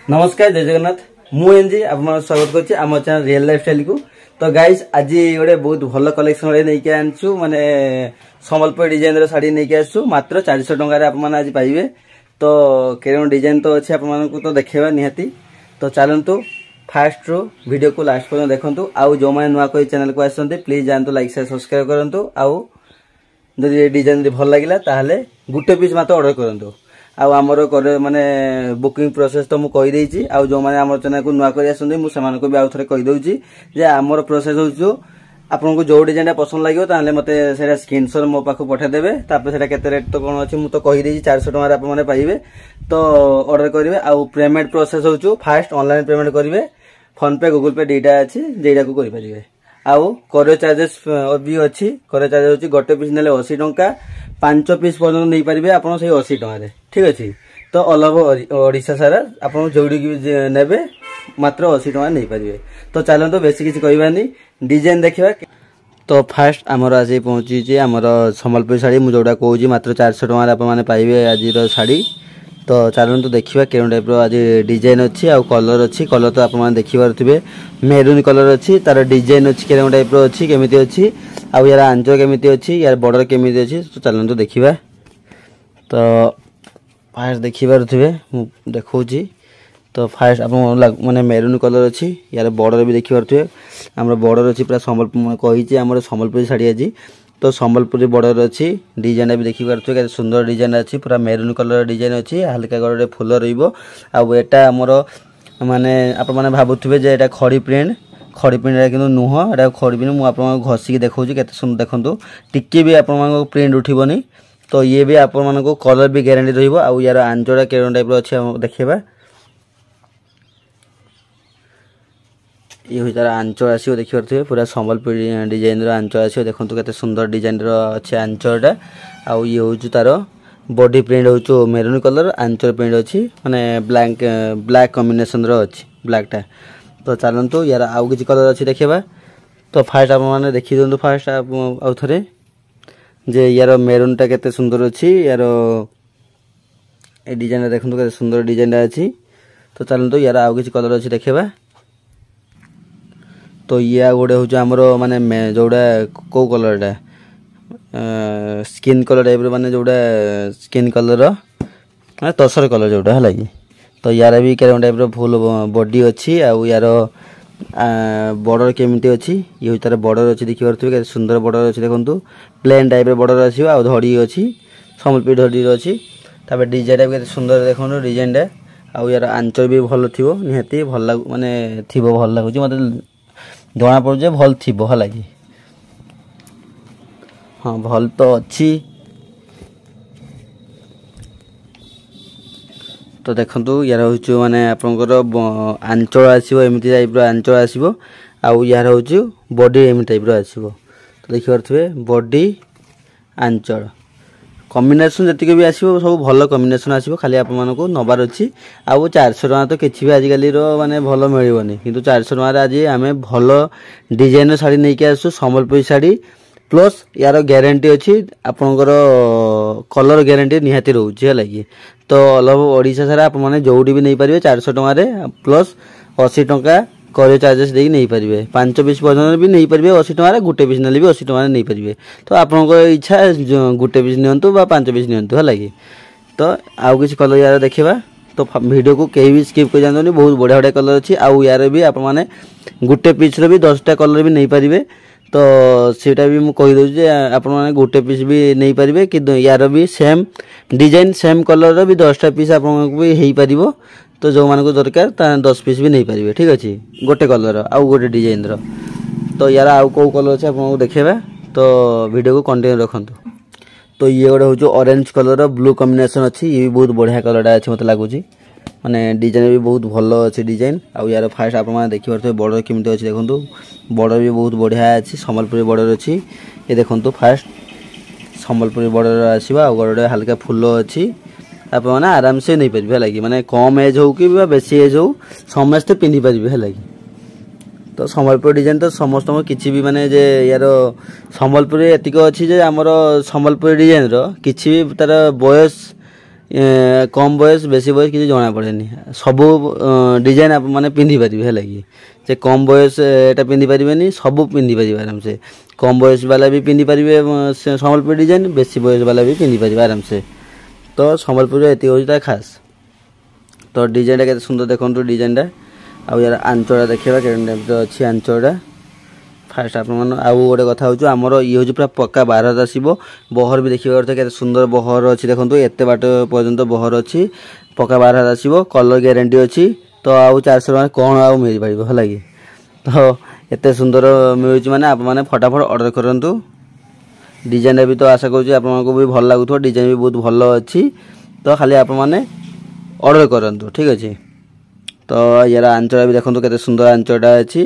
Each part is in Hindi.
नमस्कार जय जगन्नाथ मु एनजी आप स्वागत करछि आम चैनल रियल लाइफ स्टाइल को। तो गाइस आज गोटे बहुत भल कलेक्शन नहीं आनछु माने संबलपुर डिजाइन रो साड़ी नहीं आसछु मात्र 400 टंका आप माने आज पाइबे। तो केरन डिजाइन तो अच्छे आप तो देखेबा निहाती। तो चलंतु फास्ट रो वीडियो को लास्ट पर्यंत देखंतु। आउ जो माने नुआ कोई चैनल को आसंते प्लीज जानतु लाइक शेयर सब्सक्राइब करंतु। आउ जदि डिजाइन भल लागिला ताहाले गुटे पीस मात्र ऑर्डर करंतु। आउ आमर माने बुकिंग प्रोसेस तो मुझे कहीदे आउ जो मैंने आम चैनल को नुआ कर मुझे भी आउ थे कहीदे जे आमर प्रोसेस हो आपन को जो डिजाइन पसंद लगे ताहले मते सेटा स्क्रीनशॉट मो पाखु पठाइदेवे। तापर सेटा केते रेट तो कौन अच्छी मुझे तो कहीदे 400 टंका आप मैंने पाइबे। तो ऑर्डर करेंगे आउ पेमेंट प्रोसेस हो फास्ट ऑनलाइन पेमेंट करेंगे फोन पे गूगल पे दुईटा अच्छी जेटा को करेंगे। आउ कोरियर चार्जेस भी अच्छी। कोरियर चार्जेस हो गोटे पीस नेले 80 टंका 5 पीस पर्यटन नहीं पारे आपड़ से 80 टकर ठीक अच्छे। तो ऑल ओवर ओडिशा सारा आप जोड़ी ने मात्र 80 टका नहीं पारे। तो चलते बेसी किसी कहबानी डिजाइन देखा। तो फास्ट आमर आज पहुंची आमर संबलपुर शाड़ी मुझे जोड़ा कहूँ मात्र 400 टकर आप पाइबे आज शाड़ी। तो चलते देखा के टाइप आज डिजाइन अच्छी आउ कलर अच्छी। कलर तो आप देखिपे मेरून कलर अच्छी तार डिजाइन अच्छी के टाइप अच्छी केमी अच्छी आउ यार आंचल केमी अच्छी यार बॉर्डर केमी अच्छी। तो चलते देखा। तो फास्ट देखिपे देखा। तो फास्ट आप माने मेरून कलर अच्छी यार बॉर्डर भी देखिपे आम बॉर्डर अच्छी पूरा संबलपुर कही आम संबलपुर शाड़ी आज। तो संबलपुरी बॉर्डर अच्छी डिजाइन भी देखिपे सुंदर डिजाइन अच्छी पूरा मेरून कलर डिजाइन अच्छी हल्का कलर फुल रहा आमर माने आप भावुवे जे एटा खड़ी प्रिंट कि नुह एटा खड़ी प्रिंट मुझे घषिकी देखा के सुंदर देखूँ टिके भी आप प्रिंट उठबनी। तो ये भी आप कलर भी ग्यारंटी रही आउ यार आंचड़ा के टाइप अच्छे देखा। ये हूँ तार आंचल आसो देखिपे पूरा संबलपुर डिजाइन आंचल आसो देखो के सुंदर डिजाइन अच्छे आंचलटा। आउ ये हूँ तार बॉडी प्रिंट हो मेरून कलर आंचल प्रिंट अच्छी माने ब्लैक कॉम्बिनेशन अच्छी ब्लैकटा। तो चलतु यार आउ किसी कलर अच्छी देखा। तो फास्ट आप देखी दिखाँ फास्ट आउ थे जे यार मेरूनटा केते सुंदर अच्छी यार ए डिजाइन देखो के सुंदर डिजाइन अच्छी। तो चलतु यार आउ किसी कलर अच्छी देखा। तो या गोटे हूँ आमर माने जोड़ा कौ कलरटा स्किन कलर टाइप माने जोड़ा स्किन कलर माने तसर कलर जोड़ा है कि। तो यार भी के टाइप फुल बॉडी अच्छी आउ यार बॉर्डर केमी अच्छी। ये हूँ तार बॉर्डर अच्छी देखिपे सुंदर बॉर्डर अच्छी देखो प्लेन टाइप बॉर्डर आसो आ धड़ी अच्छी संबलपुर धड़ी अच्छी। तापर डिजाइन भी सुंदर देखो डिजाइनटा आउ यार आंचल भी भल थी निहाती भल लग माने थी भल लगुच मत जना पड़े भल थी है कि। हाँ भल तो अच्छी। तो देखु यार हूँ माने आपंकर आंचल आसो एमती टाइप आंचल आसो आउ यार हूँ बॉडी एम टाइप आसो। तो देखिपे बॉडी आंचल कॉम्बिनेशन जी भी आसो सब भल कॉम्बिनेशन आसो खाली आप नबार अच्छी। आउ 400 टका तो किसी भी आजिकल माने भल मिलनी किंतु 400 टकर आज आम भल डिजाइन शाड़ी नहीं आसु संबलपुरी शाड़ी प्लस यार ग्यारंटी अच्छी आपंकर कलर ग्यारंटी निहाती रोचे है कि। तो ऑल ओवर ओडिशा सारा आप जोड़ी भी नहीं पारे 400 टकर प्लस 80 टंका कोरियर चार्जेस देकी नहीं पारे 5 पीस पर्यटन भी नहीं पारे 80 टकर गोटे पीस ने भी 80 टकर नहीं पारे। तो आपंक इच्छा गोटे पीस नियंतु 5 पीस नियंतु है कि। तो आउ किसी कलर यार देखा। तो वीडियो को कहीं भी स्किप कर जाते बहुत बढ़िया बढ़िया कलर अच्छी आउ यार भी आप गोटे पीस भी 10टा कलर भी नहीं पारे। तो सीटा भी मुझे कहीदे आप गोटे पीस भी नहीं पारे कि यार भी सेम डिजाइन सेम कलर भी 10टा पीस आप भी हो पार। तो जो मान को दरकार 10 पीस भी नहीं पारे ठीक अच्छे गोटे कलर आउ गोटे डिजाइन रो। तो यार आउ कौ कलर अच्छे आपको देखा। तो वीडियो को कंटिन्यू रखु। तो ये गोटे हूँ ऑरेंज कलर ब्लू कॉम्बिनेशन अच्छी ये भी बहुत बढ़िया कलरटा अच्छे मत लगुच माने डिजाइन भी बहुत भल अच्छे डिजाइन आउ यार फास्ट आप देखिपे बॉर्डर केमी अच्छी देखो बॉर्डर भी बहुत बढ़िया अच्छी संबलपुरी बॉर्डर अच्छी। ये देखो फास्ट संबलपुरी बॉर्डर आसो आ गोटे हल्का फुल अच्छी आप आराम से नहीं पारे है कि माने कम एज हो कि बेसी एज हो समस्ते पिंधि पारे है कि। तो संबलपुर डिजाइन तो समस्त किसी भी माने जे यार संबलपुर एतिक अच्छी जे आमर संबलपुर डिजाइन रो किसी भी तार बयस कम बयस बेसी बयस किसी जना पड़े सब डिजाइन आप मैंने पिंधि पारे है कि जे कम बयस एटा पिंधि पारे सब पिंधि पारे आराम से कम बयस वाला भी पिंधि पारे संबलपुर डिजाइन बेसी बयस वाला भी पिंधि पारे आराम से तो संबलपुर ये हूँ खास तो डिजाइन के सुंदर देखो डिजाइन आउ यार आंचड़ा देखा अच्छी आंचड़ा फास्ट आप गोटे कथा हूँ आमर ये हूँ पूरा पक्का बारत आसो बहर भी देखिए के सुंदर बहर अच्छी देखो एत बाट पर्यटन बहर अच्छी पक्का बारत आसो कलर ग्यारंटी अच्छी तो आउ 400 टका कौन आउ मिल पार है कि तो एत सुंदर मिलूँ मैंने आप फटाफट ऑर्डर करूँ डिजाइन भी तो आशा करूँ आपको भी भल लगुव डिजाइन भी बहुत भल अच्छी तो खाली आप ऑर्डर करूँ ठीक अच्छे तो यार आंचड़ा भी देखो केते सुंदर आंचड़ा अच्छी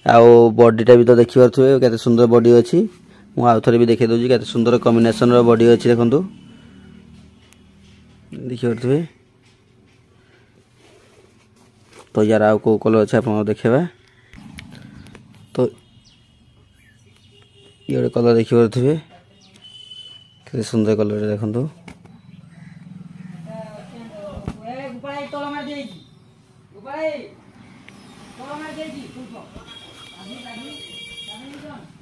आउ बॉडीटा भी तो देखी पारे केते सुंदर बॉडी अच्छी मु आउ थरे भी देखे दूँ केते सुंदर कॉम्बिनेशन रो बॉडी अच्छी देखो देखी पारे तो यार आउ को कलर अच्छे आप देखा तो ये कलर देखी पारे केते सुंदर कलर देखो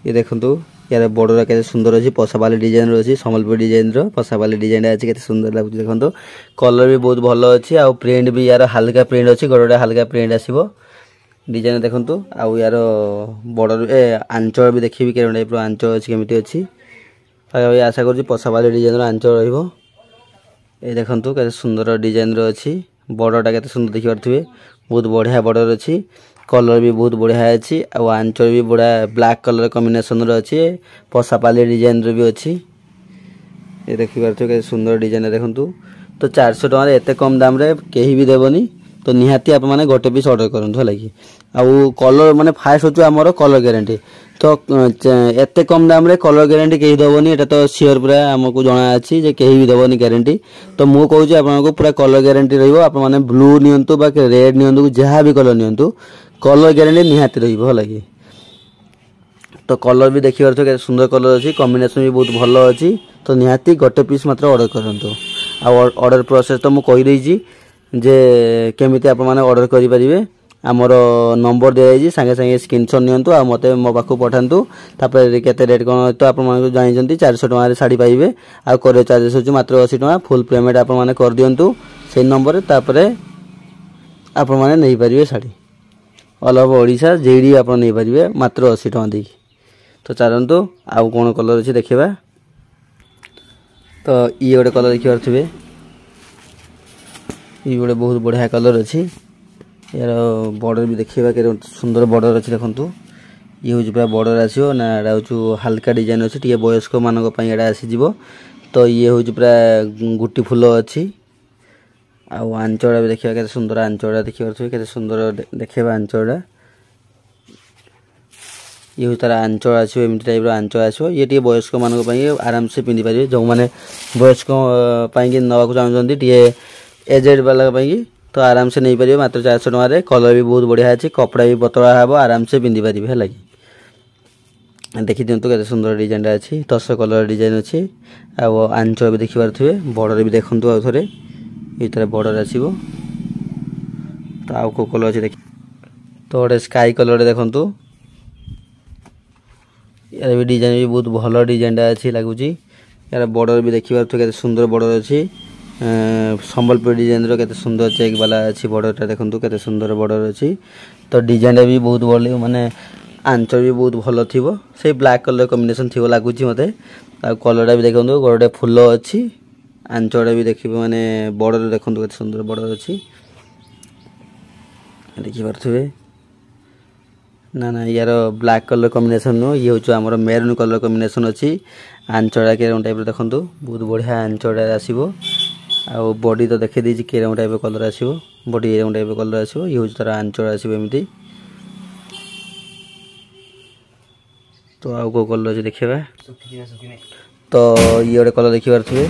ये देखो यार बॉर्डर के सुंदर अच्छी पसापाली डिजाइन अच्छी संबलपुर डिजाइन पसापाली डिजाइन अच्छी के सुंदर लगुच देखो कलर भी बहुत भल अच्छी आउ प्रिंट भी यार हल्का प्रिंट अच्छी गोटे हल्का प्रिंट आसो डिजाइन देखो आउ यार बॉर्डर आंचल भी देखिए के टाइप आंचल अच्छी केमी अच्छी आशा कर पसापाली डिजाइन आंचल ये देखो के सुंदर डिजाइन अच्छी बॉर्डरटा के सुंदर देखी पारे बहुत बढ़िया बॉर्डर अच्छी कलर भी बहुत बढ़िया अच्छी आंचल भी बढ़िया ब्लैक कलर कॉम्बिनेशन अच्छी पसापाली डिजाइन भी अच्छी ये देखी पारे सुंदर डिजाइन देखो तो 400 टका एत कम दाम रे कहीं भी देवनी तो निहाती आप मैंने गोटे पीस ऑर्डर करूँ है कि आउ कलर माने फास्ट हो आमर कलर ग्यारंटी तो एत कम दाम रे कलर ग्यारंटी कहीं दबनी एटा तो सियोर पूरा आमको जना अच्छी जे कहीं भी दबनी ग्यारंटी तो मु कहूँ आपको पूरा कलर ग्यारंटी रही आप मैंने ब्लू नियंतु बा रेड नियंतु जहाँ भी कलर नियंतु कलर ग्यारंटी निहाती रही कि तो कलर भी देखी पारे सुंदर कलर अच्छी कॉम्बिनेशन भी बहुत भल अच्छी तो निहाती गोटे पीस मात्र ऑर्डर करूँ ऑर्डर प्रोसेस तो मुझे कहीदे जे केमिति आप मैंने ऑर्डर करें आमर नंबर दिखाई सागे सागे स्क्रीनशॉट नियंतु आ मते मो पाखु पठांतु तापर केते रेट कोन तो आप माने जानिजंती 400 टका रे साड़ी पाइबे आ कोरियर चार्जेस होची मात्र 80 टका फुल पेमेंट आप माने कर दियंतु से नंबर रे तापर आप माने नै परिबे साड़ी ऑल ओवर ओडिसा जेडी आप नै परिबे मात्र 80 टका देकी तो चालंतु आ कोन कलर अछि देखिबा तो ई गोटे कलर देखि पारथिबे ई गोटे बहुत बढ़िया कलर अछि यार बॉर्डर भी देखिबा के सुंदर बॉर्डर अछि देखंतु ये हूँ पूरा बॉर्डर आसो ना एटा हूँ हल्का डिजाइन अच्छी टे वयस्क मानक एटा आसीज तो ये हूँ पूरा गुटी फुल अच्छी आउ आंचड़ा भी देखा के सुंदर आंचड़ा देखी पारे के सुंदर देखा आंचड़ा ये हूँ तार आंचल आसो एमती टाइप आंचल आसो ये टे वयस्क मानक आराम से पिंधि पारे जो मैंने वयस्क नवाक चाहते टे एजेड वाला तो आराम से नहीं पारे मात्र 400 टका कलर भी बहुत बढ़िया अच्छी कपड़ा भी पतला हम आराम से पिंधि पारे है लगी देखी दिंतु के सुंदर डिजाइन अच्छी तस कलर डिजाइन अच्छी आंचल भी देखी पारे बॉर्डर भी देखु आउ थे ये बॉर्डर आसो तो आउ को कलर अच्छी देखिए तो गोटे स्काई कलर देखु यार भी डिजाइन भी बहुत भल डिजाइन अच्छी लगुच यार बॉर्डर भी देखी पारे सुंदर बॉर्डर अच्छी संबलपुर डिजाइन के सुंदर चेक वाला अच्छी बॉर्डरटा देखो के सुंदर बॉर्डर अच्छी तो डिजाइन भी बहुत भल माने आंचल भी बहुत भल थी से ब्लैक कलर कॉम्बिनेशन थी लगुच मत कलरटा भी देखो गोटे फुल अच्छी आंचल भी देखिए माने बॉर्डर देखो के सुंदर बॉर्डर अच्छी देखी पारे ना ना यार ब्लैक कलर कॉम्बिनेशन नुह ये हूँ आम मेरून कलर कॉम्बिनेशन अच्छी आंचड़ा के टाइप देखो बहुत बढ़िया आंचड़ा आसो आ बॉडी तो देखे दीजिए के टाइप कलर आसो बॉडी ए टाइप कलर आसो ये हूँ तार आंचल आसो एमती तो आउ को कलर अच्छे देखा तो ये गोटे कलर देखी पारे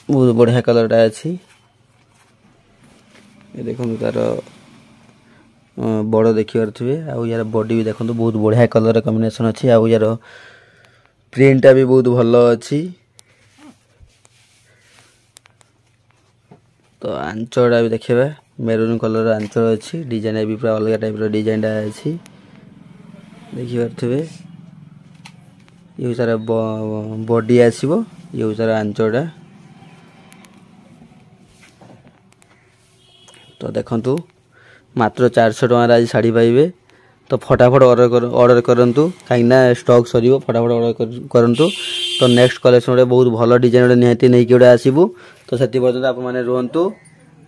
बहुत बढ़िया कलरटा अच्छी ये देखो तार बड़ देखी पारे आउ यार बॉडी भी देखो बहुत बढ़िया कलर कॉम्बिनेशन अच्छी आउ यार प्रिंटा भी बहुत भल अच्छी आंचड़ा भी देखा मेरून कलर आंचल अच्छी डिजाइन भी पूरा अलग टाइप डिजाइन अच्छी देखिपे ये सारा बॉडी आसो ये सारा आंचड़ा तो देखंतु मात्र 400 टଙ୍କା आज शाड़ी पाइबे तो फटाफट ऑर्डर करंतु कहीं स्टॉक सरीबो फटाफट ऑर्डर करंतु तो नेक्स्ट कलेक्शन रे बहुत भलो डिजाइन रे निहाती नै कि आसीबो तो सेति पर्यंत आप माने रहंतु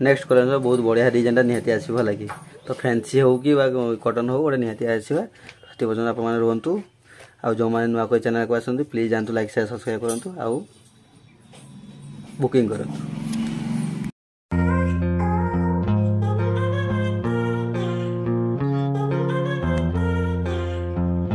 नेक्स्ट कलेक्शन बहुत बढ़िया डिजाइन निहाती आसीबो लागि तो फैंसी हो कि कॉटन हो ओडे निहाती आसीबा सेति पर्यंत आप माने रहंतु आ जो माने नुआ को चैनल को आसंतु प्लीज जानतु लाइक शेयर सब्सक्राइब करंतु आ बुकिंग करंतु।